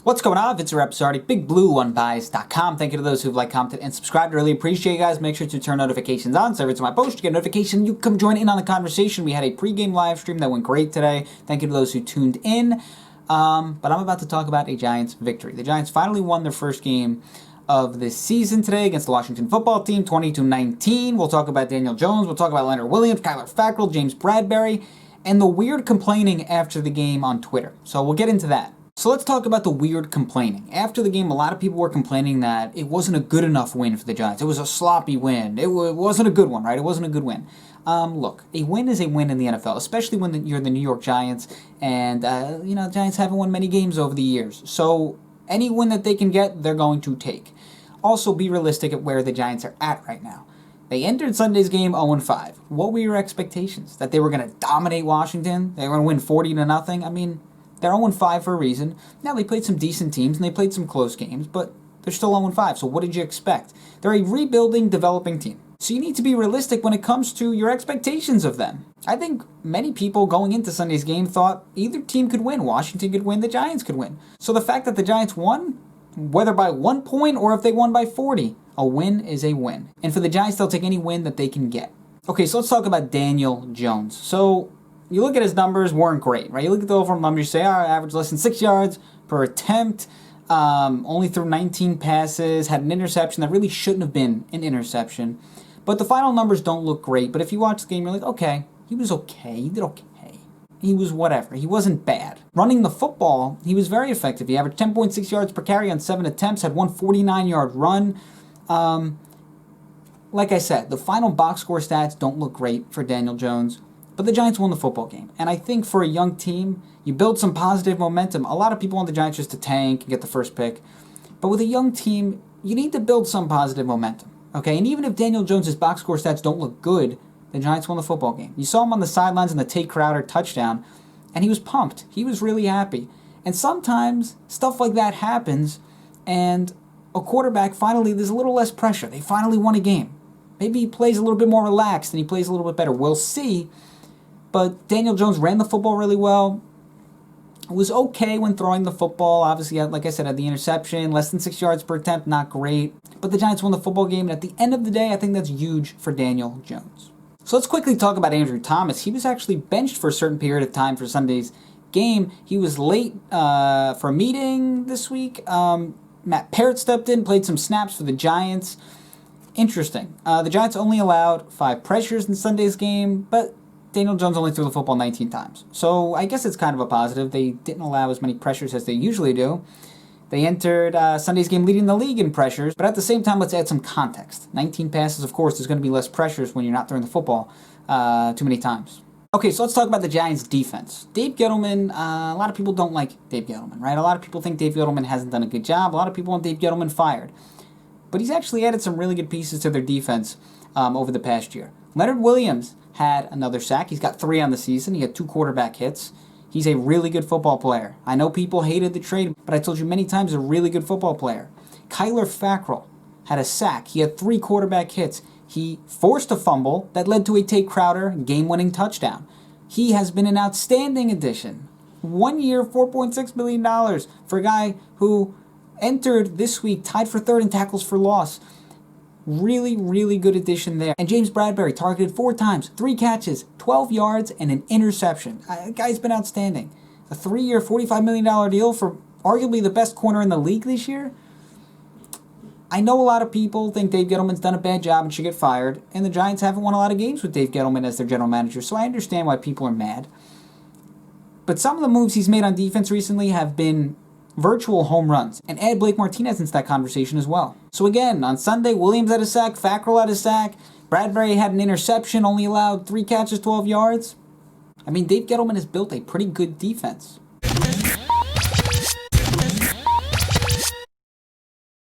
What's going on? It's Repsardi, BigBlueOneBuys.com. Thank you to those who've liked, commented, and subscribed. I really appreciate you guys. Make sure to turn notifications on so every time I post, you get a notification. You come join in on the conversation. We had a pregame live stream that went great today. Thank you to those who tuned in. But I'm about to talk about a Giants victory. The Giants finally won their first game of this season today against the Washington football team, 22-19. We'll talk about Daniel Jones. We'll talk about Leonard Williams, Fackrell, James Bradberry, and the weird complaining after the game on Twitter. So we'll get into that. So let's talk about the weird complaining. After the game, a lot of people were complaining that it wasn't a good enough win for the Giants. It was a sloppy win. It wasn't a good one, right? It wasn't a good win. Look, a win is a win in the NFL, especially when you're the New York Giants, and the Giants haven't won many games over the years. So any win that they can get, they're going to take. Also, be realistic at where the Giants are at right now. They entered Sunday's game 0-5. What were your expectations? That they were going to dominate Washington? They were going to win 40-0? I mean, they're 0-5 for a reason. Now, they played some decent teams, and they played some close games, but they're still 0-5, so what did you expect? They're a rebuilding, developing team. So you need to be realistic when it comes to your expectations of them. I think many people going into Sunday's game thought either team could win. Washington could win, the Giants could win. So the fact that the Giants won, whether by 1 point or if they won by 40, a win is a win. And for the Giants, they'll take any win that they can get. Okay, so let's talk about Daniel Jones. So you look at his numbers, weren't great, right? You look at the overall numbers, you say, average less than 6 yards per attempt, only threw 19 passes, had an interception that really shouldn't have been an interception. But the final numbers don't look great. But if you watch the game, you're like, okay, he was okay. He did okay. He was whatever. He wasn't bad. Running the football, he was very effective. He averaged 10.6 yards per carry on 7 attempts, had one 49-yard run. Like I said, the final box score stats don't look great for Daniel Jones. But the Giants won the football game. And I think for a young team, you build some positive momentum. A lot of people want the Giants just to tank and get the first pick. But with a young team, you need to build some positive momentum. Okay, and even if Daniel Jones' box score stats don't look good, the Giants won the football game. You saw him on the sidelines in the Tate Crowder touchdown, and he was pumped. He was really happy. And sometimes stuff like that happens, and a quarterback, finally, there's a little less pressure. They finally won a game. Maybe he plays a little bit more relaxed, and he plays a little bit better. We'll see. But Daniel Jones ran the football really well. It was okay when throwing the football. Obviously, like I said, had the interception, less than 6 yards per attempt, not great. But the Giants won the football game, and at the end of the day, I think that's huge for Daniel Jones. So let's quickly talk about Andrew Thomas. He was actually benched for a certain period of time for Sunday's game. He was late for a meeting this week. Matt Parrott stepped in, played some snaps for the Giants. Interesting. The Giants only allowed 5 pressures in Sunday's game, but Daniel Jones only threw the football 19 times. So I guess it's kind of a positive. They didn't allow as many pressures as they usually do. They entered Sunday's game leading the league in pressures, but at the same time, let's add some context. 19 passes, of course, there's going to be less pressures when you're not throwing the football too many times. Okay, so let's talk about the Giants' defense. Dave Gettleman, a lot of people don't like Dave Gettleman, right? A lot of people think Dave Gettleman hasn't done a good job. A lot of people want Dave Gettleman fired. But he's actually added some really good pieces to their defense over the past year. Leonard Williams had another sack. He's got 3 on the season. He had 2 quarterback hits. He's a really good football player. I know people hated the trade, but I told you many times, a really good football player. Kyler Fackrell had a sack. He had 3 quarterback hits. He forced a fumble that led to a Tate Crowder game-winning touchdown. He has been an outstanding addition. 1 year, $4.6 million for a guy who entered this week, tied for 3rd in tackles for loss. Really, really good addition there. And James Bradberry targeted 4 times, 3 catches, 12 yards, and an interception. The guy's been outstanding. A 3-year, $45 million deal for arguably the best corner in the league this year. I know a lot of people think Dave Gettleman's done a bad job and should get fired, and the Giants haven't won a lot of games with Dave Gettleman as their general manager, so I understand why people are mad. But some of the moves he's made on defense recently have been virtual home runs, and add Blake Martinez into that conversation as well. So again, on Sunday, Williams had a sack, Fackrell had a sack, Bradberry had an interception, only allowed 3 catches, 12 yards. I mean, Dave Gettleman has built a pretty good defense.